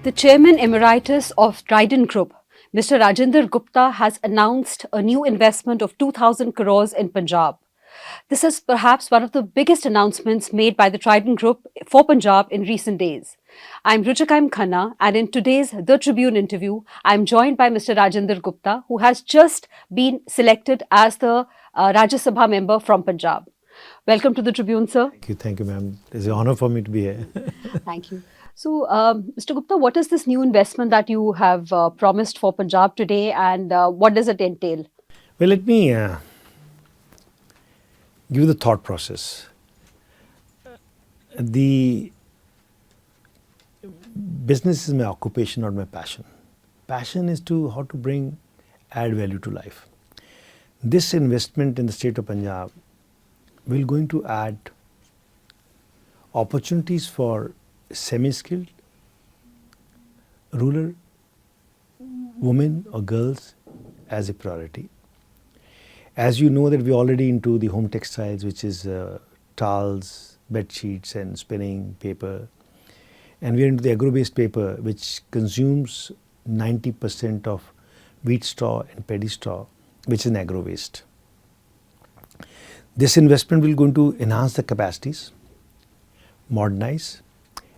The Chairman Emeritus of Trident Group, Mr. Rajinder Gupta, has announced a new investment of 2,000 crores in Punjab. This is perhaps one of the biggest announcements made by the Trident Group for Punjab in recent days. I'm Ruchika Khanna, and in today's The Tribune interview, I'm joined by Mr. Rajinder Gupta, who has just been selected as the Rajya Sabha member from Punjab. Welcome to the Tribune, sir. Thank you, ma'am. It's an honor for me to be here. Thank you. So, Mr. Gupta, what is this new investment that you have promised for Punjab today, and what does it entail? Well, let me give you the thought process. The business is my occupation, not my passion. Passion is how to add value to life. This investment in the state of Punjab will going to add opportunities for semi-skilled, rural women or girls as a priority. As you know that we're already into the home textiles, which is towels, bed sheets and spinning paper. And we're into the agro-based paper, which consumes 90% of wheat straw and paddy straw, which is an agro-waste. This investment will going to enhance the capacities, modernize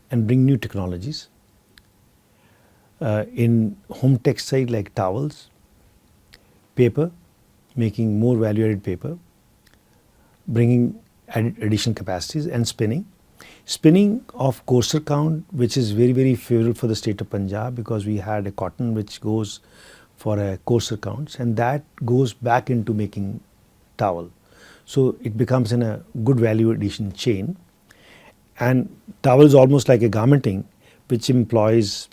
and bring new technologies in home textile like towels, paper, making more value-added paper, bringing additional capacities, and spinning. Spinning of coarser count, which is very, very favorable for the state of Punjab, because we had a cotton which goes for a coarser counts, and that goes back into making towel. So it becomes in a good value addition chain. And towel is almost like a garmenting, which employs,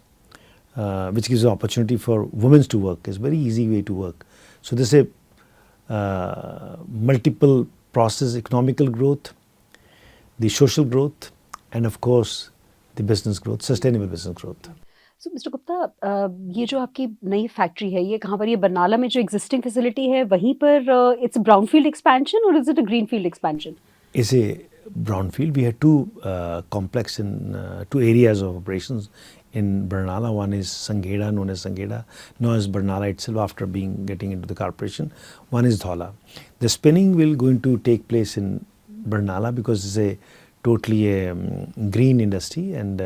which gives an opportunity for women to work. It's a very easy way to work. So this is a multiple process, economical growth, the social growth, and of course the business growth, sustainable business growth. So, Mr. Gupta, ये जो आपकी नई factory है, ये कहाँ पर, ये बरनाला में जो existing facility है, वहीं पर it's a brownfield expansion or is it a greenfield expansion? It's a brownfield. We had two complex in two areas of operations in Barnala. One is Sangheda, known as Sangheda, now as Barnala itself after getting into the corporation. One is Dhaula. The spinning will going to take place in Barnala because it's a totally a green industry and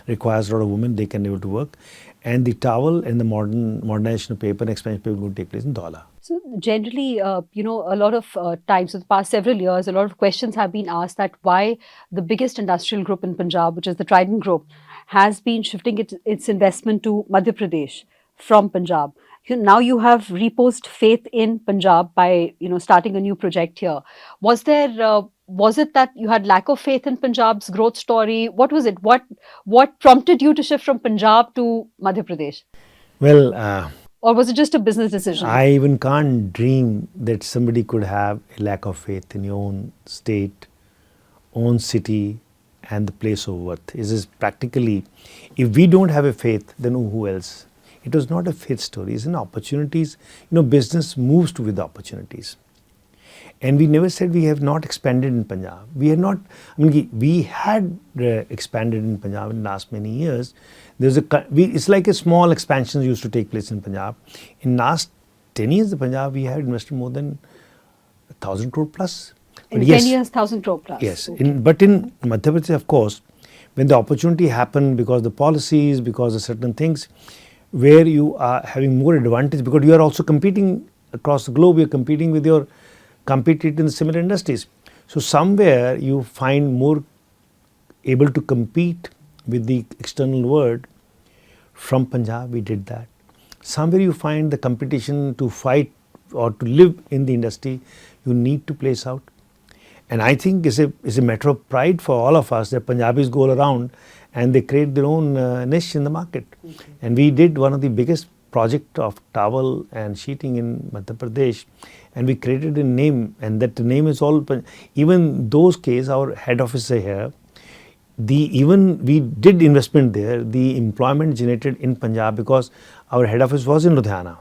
requires a lot of women. They can be able to work. And the towel and the modernization of paper and expansion of paper will take place in Dhaula. So generally, a lot of times in the past several years, a lot of questions have been asked that why the biggest industrial group in Punjab, which is the Trident Group, has been shifting its investment to Madhya Pradesh from Punjab. Now you have reposed faith in Punjab by starting a new project here. Was it that you had lack of faith in Punjab's growth story? What was it? What prompted you to shift from Punjab to Madhya Pradesh? Well, or was it just a business decision? I even can't dream that somebody could have a lack of faith in your own state, own city, and the place of worth. It is practically, if we don't have a faith, then who else? It was not a faith story. It's an opportunities. Business moves with opportunities. And we never said we have not expanded in Punjab. We had not. We had expanded in Punjab in the last many years. It's like a small expansion used to take place in Punjab. In last 10 years, in Punjab, we have invested more than 1,000 crore plus. In 10 years, 1,000 crore plus. Yes, okay. But in Madhya Pradesh, of course, when the opportunity happened because of the policies, because of certain things, where you are having more advantage, because you are also competing across the globe, you are competing with your competitors in similar industries. So somewhere you find more able to compete with the external world. From Punjab, we did that. Somewhere you find the competition to fight or to live in the industry, you need to place out. And I think it's a matter of pride for all of us that Punjabis go around and they create their own niche in the market. Okay. And we did one of the biggest project of towel and sheeting in Madhya Pradesh, and we created a name, and that name is all. Even those cases, our head office here. Even we did investment there. The employment generated in Punjab because our head office was in Ludhiana.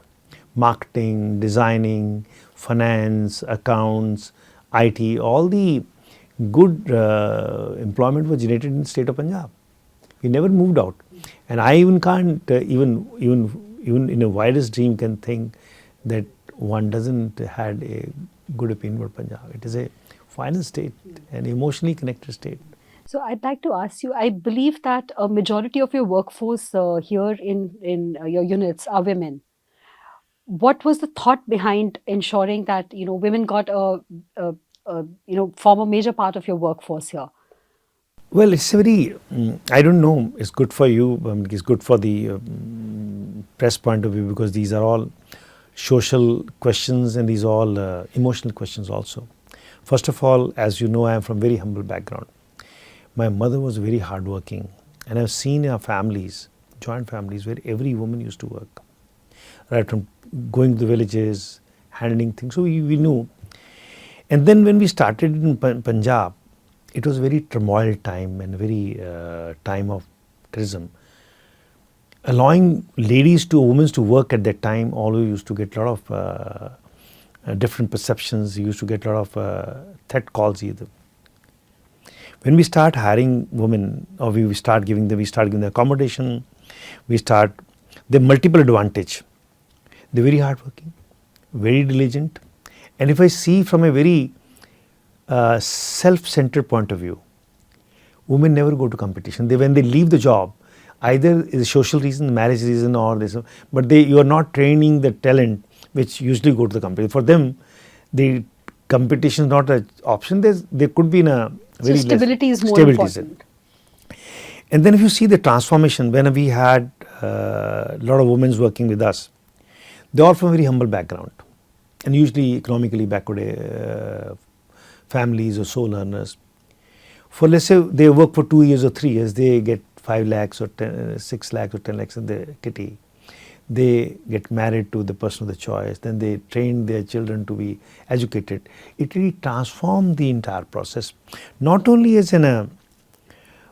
Marketing, designing, finance, accounts, IT, all the good employment was generated in the state of Punjab. We never moved out. And I even can't, even in a wildest dream can think that one doesn't had a good opinion about Punjab. It is a final state, an emotionally connected state. So I'd like to ask you, I believe that a majority of your workforce here in your units are women. What was the thought behind ensuring that women got form a major part of your workforce here? Well, it's a very, I don't know, it's good for you, it's good for the press point of view, because these are all social questions and these are all emotional questions also. First of all, as you know, I am from very humble background. My mother was very hardworking, and I've seen in our families, joint families, where every woman used to work, right from going to the villages, handling things. So we knew. And then when we started in Punjab, it was a very turmoil time and very time of criticism. Allowing ladies to women to work at that time always used to get a lot of different perceptions. You used to get a lot of threat calls either. When we start hiring women, or we start giving them accommodation, they multiple advantage. They're very hardworking, very diligent, and if I see from a very self-centered point of view, women never go to competition. When they leave the job, either is a social reason, marriage reason, or this, but you are not training the talent which usually go to the company. For them, the competition is not an option. There could be in a very stability is more important. And then if you see the transformation, when we had a lot of women working with us, they are all from very humble background, and usually economically backward families or sole earners. For let's say they work for 2 years or 3 years, they get 5 lakhs or 6 lakhs or 10 lakhs in the kitty. They get married to the person of the choice, then they train their children to be educated. It really transformed the entire process. Not only as a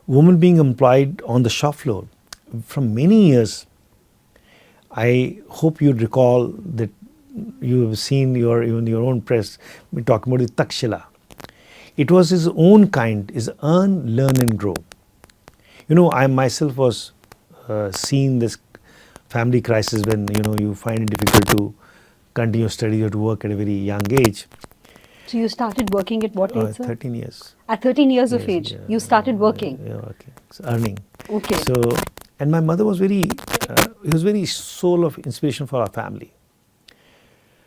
woman being employed on the shop floor, from many years, I hope you recall that you have seen in your own press, we talk about the Takshila. It was his own kind, his earn, learn and grow. I myself was seeing this family crisis when you find it difficult to continue study or to work at a very young age. So you started working at what age, sir? 13 years. At 13 years of age, you started working? Yeah, okay. So earning. Okay. So, and my mother was very, he was very soul of inspiration for our family.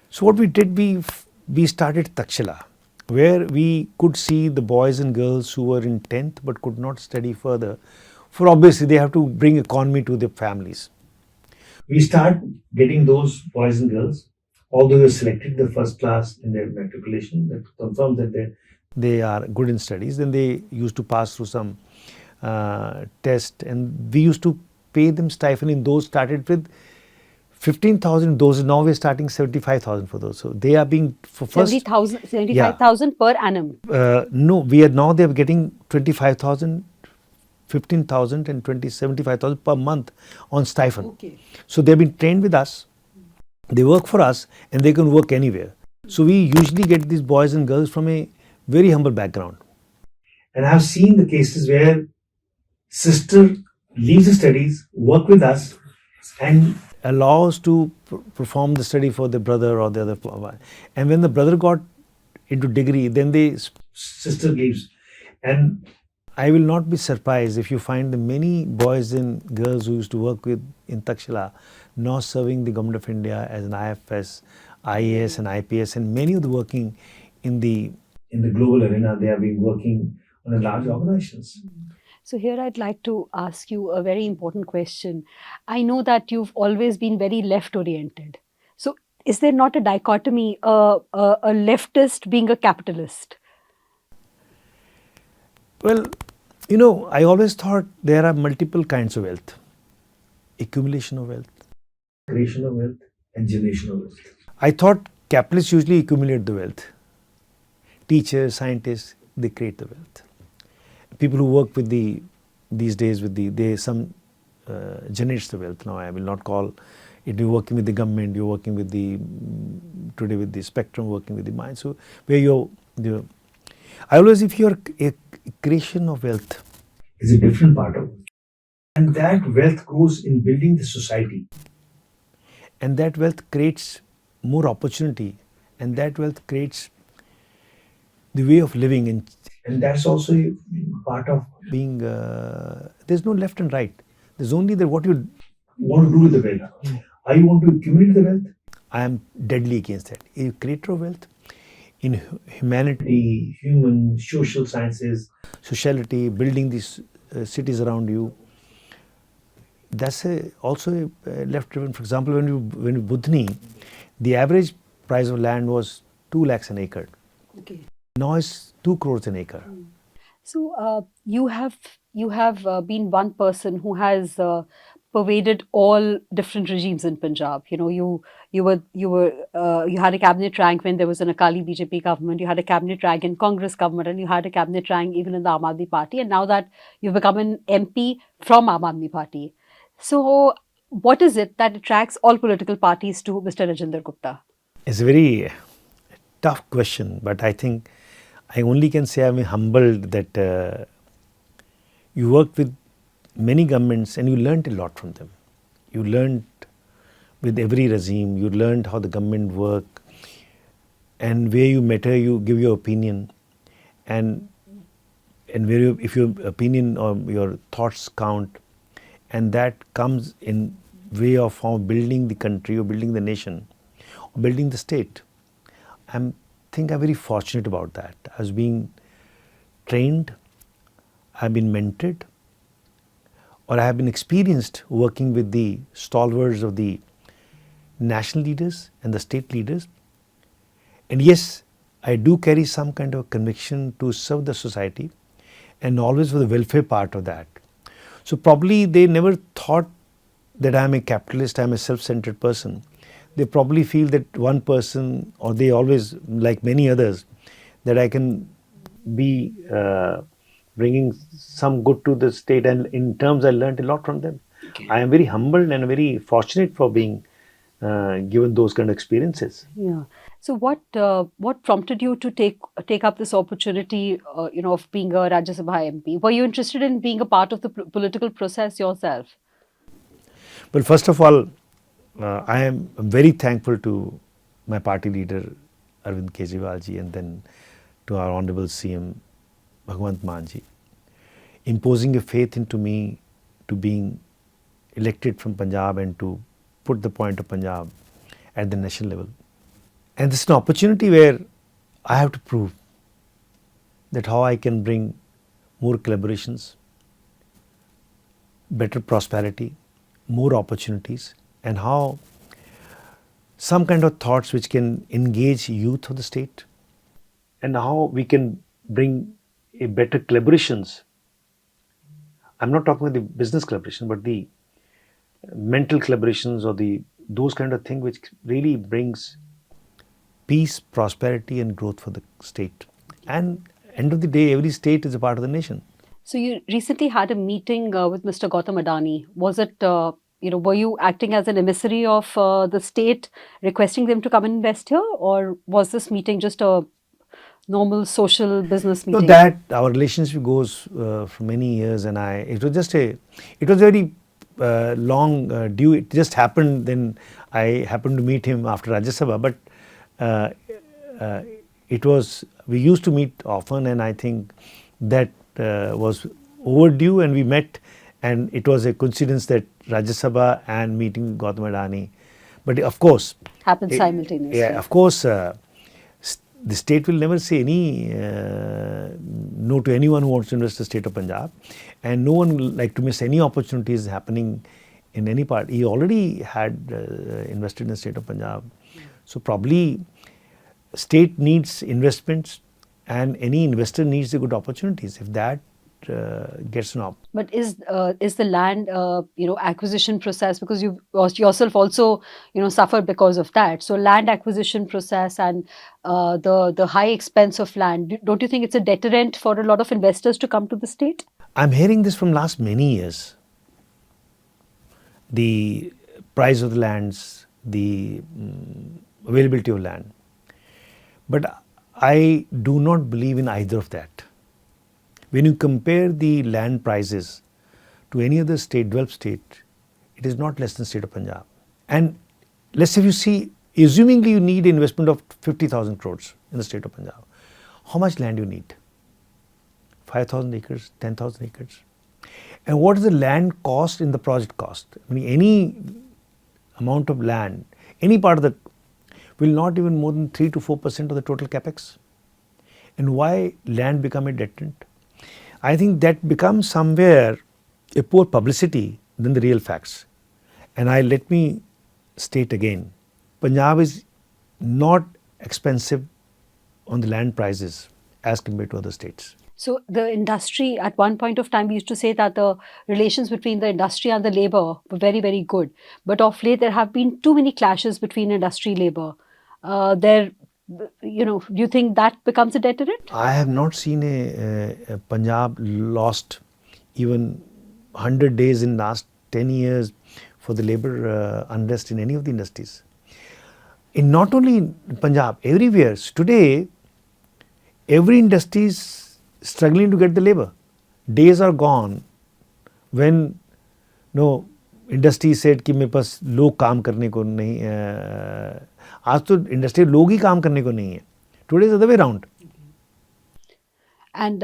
So what we did, we started Takshila, where we could see the boys and girls who were in 10th but could not study further. For obviously they have to bring economy to their families. We start getting those boys and girls, although they selected the first class in their matriculation, that confirms that they are good in studies. Then they used to pass through some test, and we used to pay them stipend. In those started with 15,000 doses. Now we're starting 75,000 for those. So they are being for first 75,000 per annum. No, they are getting 25,000. 15,000 and 75,000 per month on stipend. Okay. So they've been trained with us, they work for us, and they can work anywhere. So we usually get these boys and girls from a very humble background. And I've seen the cases where sister leaves the studies, work with us, and allows to perform the study for the brother or the other. And when the brother got into degree, then the sister leaves. And I will not be surprised if you find the many boys and girls who used to work with in Takshila now serving the government of India as an IFS, IAS and IPS, and many of the working in the global arena. They have been working on the large organizations. So here I'd like to ask you a very important question. I know that you've always been very left oriented. So is there not a dichotomy, a leftist being a capitalist? Well, I always thought there are multiple kinds of wealth. Accumulation of wealth, creation of wealth, and generation of wealth. I thought capitalists usually accumulate the wealth. Teachers, scientists, they create the wealth. People who work with these days generates the wealth. Now I will not call it, you're working with the government, you're working with today with the spectrum, working with the mind. So where I always, if you're a creation of wealth is a different part of it. And that wealth goes in building the society. And that wealth creates more opportunity. And that wealth creates the way of living. And that's also part of being, there's no left and right. There's only that what you want to do with the wealth. Are you want to accumulate the wealth? I am deadly against that. A creator of wealth in humanity, human, social sciences, sociality, building these cities around you. That's also left driven. For example, when you Budhni, the average price of land was 2 lakhs an acre. Okay. Now it's 2 crores an acre. So you have been one person who has pervaded all different regimes in Punjab. You know, you had a cabinet rank when there was an Akali BJP government. You had a cabinet rank in Congress government, and you had a cabinet rank even in the Aam Aadmi Party. And now that you've become an MP from Aam Aadmi Party, so what is it that attracts all political parties to Mr. Rajinder Gupta? It's a very tough question, but I think I only can say I'm humbled that you worked with many governments and you learned a lot from them. You learned with every regime, you learned how the government work, and where you matter, you give your opinion, and where if your opinion or your thoughts count, and that comes in way of how building the country or building the nation or building the state. I think I'm very fortunate about that. I was being trained, I've been mentored, or I have been experienced working with the stalwarts of the national leaders and the state leaders. And yes, I do carry some kind of conviction to serve the society and always for the welfare part of that. So probably they never thought that I'm a capitalist, I'm a self-centered person. They probably feel that one person, or they always, like many others, that I can be bringing some good to the state, and in terms I learned a lot from them. Okay. I am very humbled and very fortunate for being given those kind of experiences. Yeah. So what prompted you to take up this opportunity, of being a Rajya Sabha MP? Were you interested in being a part of the political process yourself? Well, first of all, I am very thankful to my party leader Arvind Kejriwal ji, and then to our Honorable CM Bhagwant Mann ji, imposing a faith into me to being elected from Punjab and to put the point of Punjab at the national level. And this is an opportunity where I have to prove that how I can bring more collaborations, better prosperity, more opportunities, and how some kind of thoughts which can engage youth of the state, and how we can bring a better collaborations. I'm not talking about the business collaboration, but the mental collaborations or those kind of thing which really brings peace, prosperity and growth for the state. And end of the day, every state is a part of the nation. So you recently had a meeting with Mr. Gautam Adani. Was it, were you acting as an emissary of the state, requesting them to come and invest here? Or was this meeting just a normal social business meeting? No, that our relationship goes for many years, and it was very long due. It just happened. Then I happened to meet him after Rajya Sabha, but we used to meet often, and I think that was overdue, and we met, and it was a coincidence that Rajya Sabha and meeting Gautam Adani. But of course, happened simultaneously. Yeah, of course. The state will never say any no to anyone who wants to invest in the state of Punjab, and no one will like to miss any opportunities happening in any part. He already had invested in the state of Punjab, so probably state needs investments, and any investor needs the good opportunities. If that gets an op. But is the land acquisition process, because you yourself also suffered because of that, so land acquisition process and the high expense of land, don't you think it's a deterrent for a lot of investors to come to the state? I'm hearing this from last many years. The price of the lands, the availability of land, but I do not believe in either of that. When you compare the land prices to any other state, developed state, it is not less than state of Punjab. And let's say if you see, assumingly you need an investment of 50,000 crores in the state of Punjab, how much land you need? 5,000 acres, 10,000 acres. And what is the land cost in the project cost? I mean, any amount of land, any part of the, will not even more than 3 to 4% of the total capex. And why land become a deterrent? I think that becomes somewhere a poor publicity than the real facts. And let me state again, Punjab is not expensive on the land prices as compared to other states. So the industry, at one point of time, we used to say that the relations between the industry and the labor were very, very good. But of late, there have been too many clashes between industry labor. Do you think that becomes a deterrent? I have not seen a Punjab lost even 100 days in last 10 years for the labor unrest in any of the industries. In not only in Punjab, everywhere. So today, every industry is struggling to get the labor. Days are gone when industry said कि मेरे पास लोग काम करने को नहीं आज तो industry लोग ही काम करने को नहीं है. Today is the other way around. And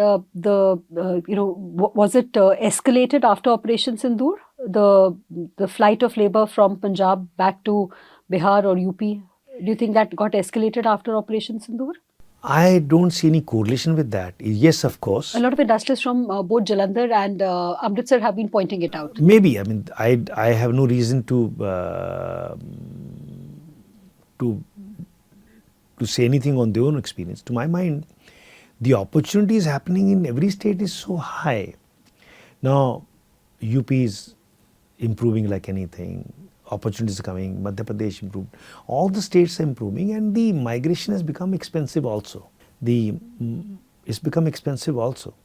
was it escalated after Operation Sindoor? The flight of labor from Punjab back to Bihar or UP? Do you think that got escalated after Operation Sindoor? I don't see any correlation with that. Yes, of course. A lot of industrialists from both Jalandhar and Amritsar have been pointing it out. Maybe. I mean, I have no reason to say anything on their own experience. To my mind, the opportunities happening in every state is so high. Now, UP is improving like anything. Opportunities are coming. Madhya Pradesh improved. All the states are improving, and the migration has become expensive also. It's become expensive also.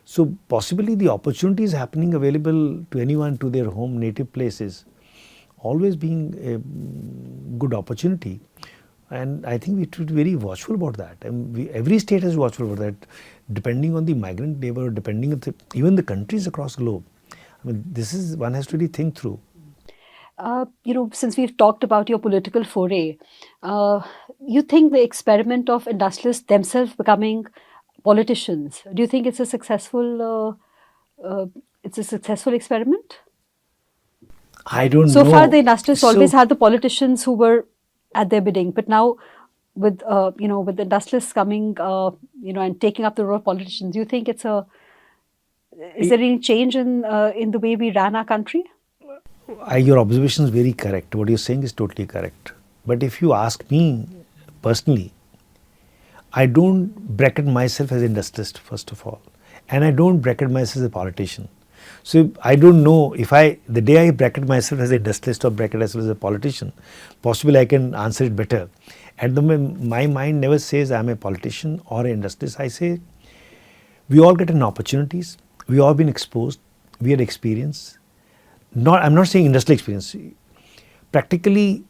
So possibly the opportunities happening available to anyone to their home native places, always being a good opportunity. And I think we should be very watchful about that. And every state has to be watchful about that, depending on the migrant labor, depending on even the countries across the globe. I mean, this is, one has to really think through. Since we've talked about your political foray, you think the experiment of industrialists themselves becoming politicians, do you think it's a successful experiment? I don't know. So far, the industrialists always had the politicians who were at their bidding, but now with the industrialists coming, and taking up the role of politicians, do you think is there any change in the way we ran our country? Your observation is very correct. What you're saying is totally correct. But if you ask me personally, I don't bracket myself as an industrialist, first of all. And I don't bracket myself as a politician. So I don't know if the day I bracket myself as an industrialist or bracket myself as a politician, possibly I can answer it better. At the moment, my mind never says I'm a politician or an industrialist. I say we all get an opportunities. We all been exposed. We had experience. I'm not saying industrial experience. Practically,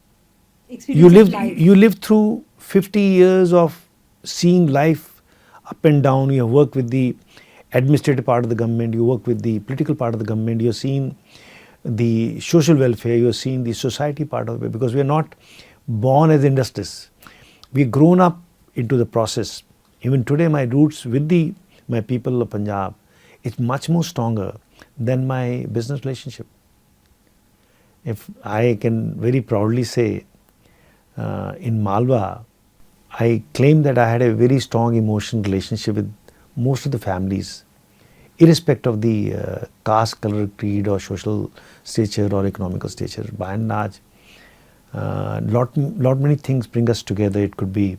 you live through 50 years of seeing life up and down. You have worked with the administrative part of the government. You work with the political part of the government. You're seeing the social welfare. You're seeing the society part of it. Because we are not born as industrialists. We've grown up into the process. Even today, my roots with my people of Punjab, it's much more stronger than my business relationship. If I can very proudly say, in Malwa, I claim that I had a very strong emotional relationship with most of the families, irrespective of the caste, color, creed or social stature or economical stature. By and large, lot many things bring us together. It could be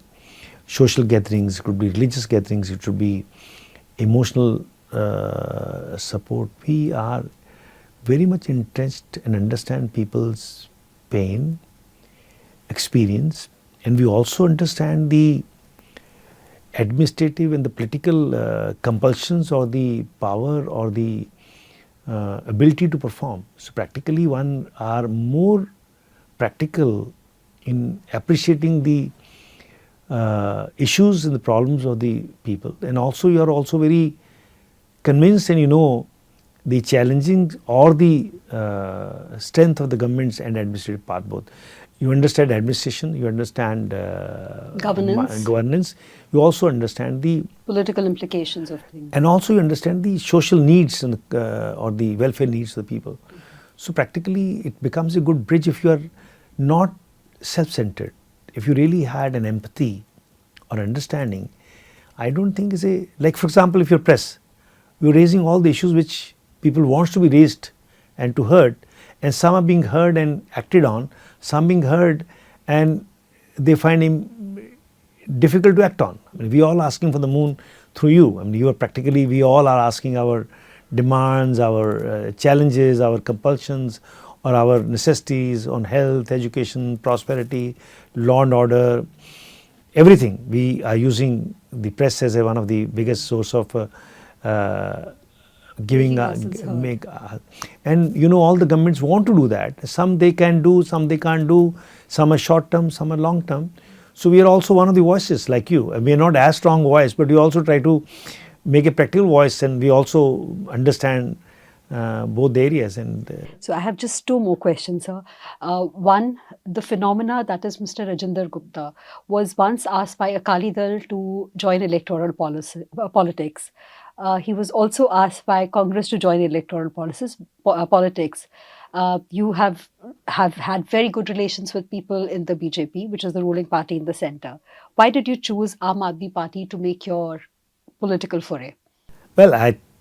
social gatherings, it could be religious gatherings, it could be emotional support. We are very much entrenched and understand people's pain, experience, and we also understand the administrative and the political compulsions or the power or the ability to perform. So practically one are more practical in appreciating the issues and the problems of the people, and also you are also very convinced and the challenging or the strength of the governments and administrative path both. You understand administration, you understand governance, you also understand the political implications of things. And also you understand the social needs and or the welfare needs of the people. So practically it becomes a good bridge if you are not self-centered. If you really had an empathy or understanding, I don't think is a, like for example, if you're press, you're raising all the issues which people wants to be raised and to heard, and some are being heard and acted on, some being heard and they find him difficult to act on. I mean, we all asking for the moon through you. I mean, you are practically, we all are asking our demands, our challenges, our compulsions or our necessities on health, education, prosperity, law and order, everything. We are using the press as one of the biggest source of giving and you know all the governments want to do that. Some they can do, some they can't do, some are short term, some are long term. So we are also one of the voices like you. We are not as strong voice, but we also try to make a practical voice, and we also understand both the areas. And so I have just two more questions, sir. One, the phenomena that is Mr. Rajinder Gupta was once asked by Akali Dal to join electoral politics. He was also asked by Congress to join electoral politics. You have had very good relations with people in the BJP, which is the ruling party in the center. Why did you choose Aam Aadmi Party to make your political foray? Well,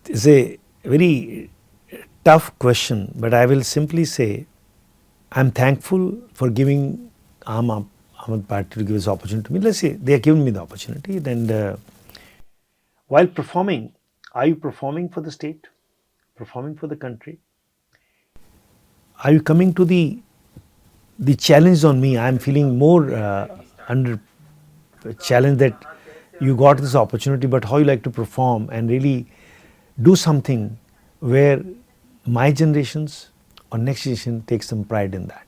it's a very tough question, but I will simply say I'm thankful for giving Aam Aadmi Party to give this opportunity to me. Let's say they have given me the opportunity. And while performing, are you performing for the state, performing for the country? Are you coming to the challenge on me? I'm feeling more under challenge that you got this opportunity, but how you like to perform and really do something where my generations or next generation take some pride in that.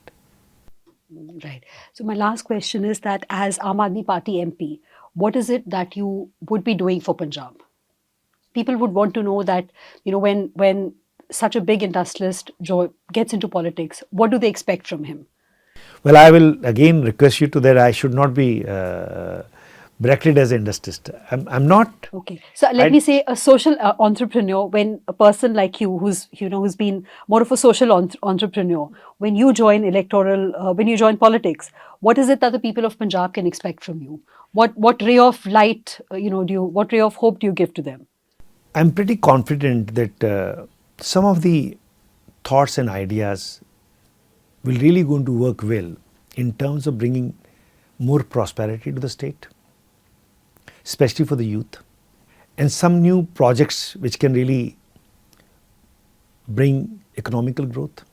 Right. So my last question is that as Aam Aadmi Party MP, what is it that you would be doing for Punjab? People would want to know that, you know, when such a big industrialist gets into politics, what do they expect from him? Well, I will again request you to that I should not be bracketed as an industrialist. I'm not. Okay. So let me say a social entrepreneur, when a person like you who's been more of a social entrepreneur, when you join when you join politics, what is it that the people of Punjab can expect from you? What ray of light, what ray of hope do you give to them? I'm pretty confident that some of the thoughts and ideas will really going to work well in terms of bringing more prosperity to the state, especially for the youth, and some new projects which can really bring economical growth.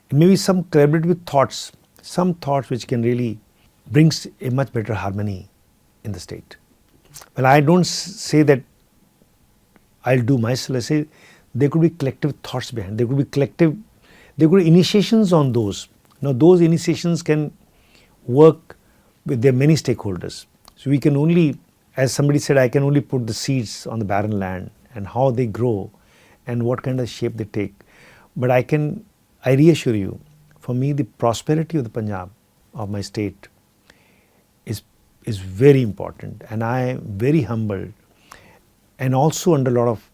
And maybe some collaborative thoughts, some thoughts which can really bring a much better harmony in the state. Well, I don't say that I'll do myself. I say there could be collective thoughts behind. There could be initiations on those. Now those initiations can work with their many stakeholders. So we can only, as somebody said, I can only put the seeds on the barren land and how they grow and what kind of shape they take. But I reassure you, for me the prosperity of the Punjab, of my state, is very important, and I am very humbled and also under a lot of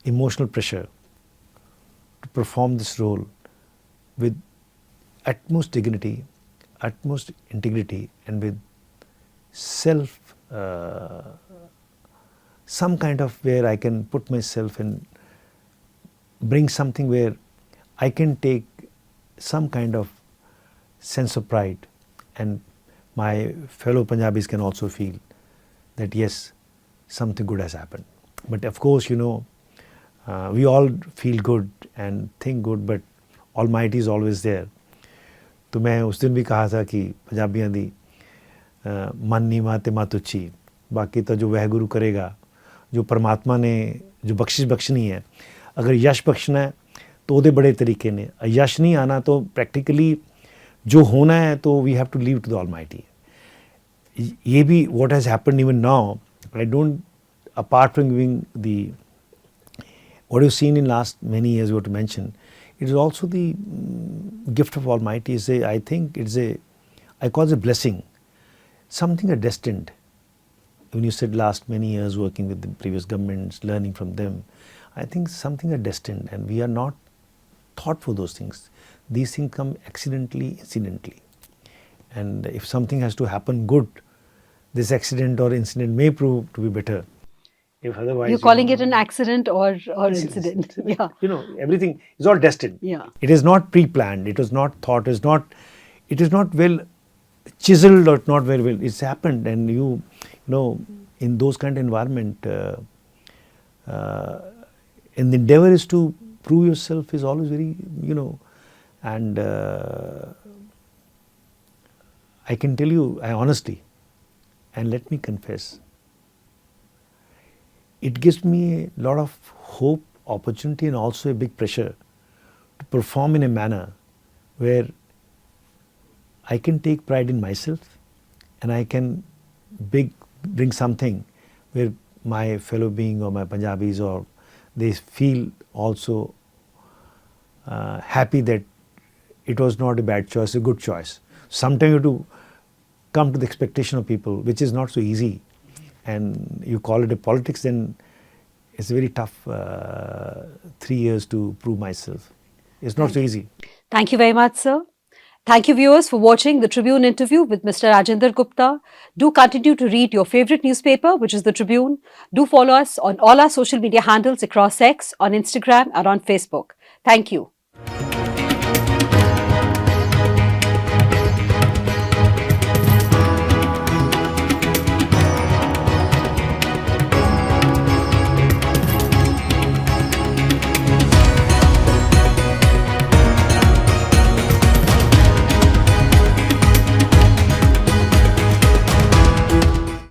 emotional pressure to perform this role with utmost dignity, utmost integrity, and with some kind of where I can put myself and bring something where I can take some kind of sense of pride, and my fellow Punjabis can also feel that yes, something good has happened. But of course, we all feel good and think good, but Almighty is always there. तो मैं उस दिन भी कहा था कि पंजाबियों दी मन नीवा ते मत उची, बाकी तो जो वह गुरु करेगा, जो परमात्मा ने जो बख्शिश बख्शनी है, अगर यश बख्शना है तो ਉਹਦੇ बड़े तरीके ने, यश नहीं आना तो प्रैक्टिकली जो होना है तो we have to leave to the Almighty. ये भी what has happened even now, I don't, apart from giving What you've seen in last many years, what to mention, it is also the gift of Almighty. I think I call it a blessing, something destined. When you said last many years working with the previous governments, learning from them, I think something destined, and we are not thought for those things. These things come accidentally, incidentally. And if something has to happen good, this accident or incident may prove to be better. If otherwise, You're calling it an accident or incident. Yeah. Everything is all destined. Yeah. It is not pre-planned. It was not thought. It is not well chiseled or not very well. It's happened, and you know, in those kind of environment, and the endeavor is to prove yourself is always very, and I can tell you, honestly, and let me confess, it gives me a lot of hope, opportunity, and also a big pressure to perform in a manner where I can take pride in myself, and I can bring something where my fellow being or my Punjabis or they feel also happy that it was not a bad choice, a good choice. Sometimes you have to come to the expectation of people, which is not so easy, and you call it a politics, then it's a very tough 3 years to prove myself. It's not so easy. Thank you very much, sir. Thank you, viewers, for watching the Tribune interview with Mr. Rajinder Gupta. Do continue to read your favorite newspaper, which is the Tribune. Do follow us on all our social media handles across X, on Instagram, and on Facebook. Thank you.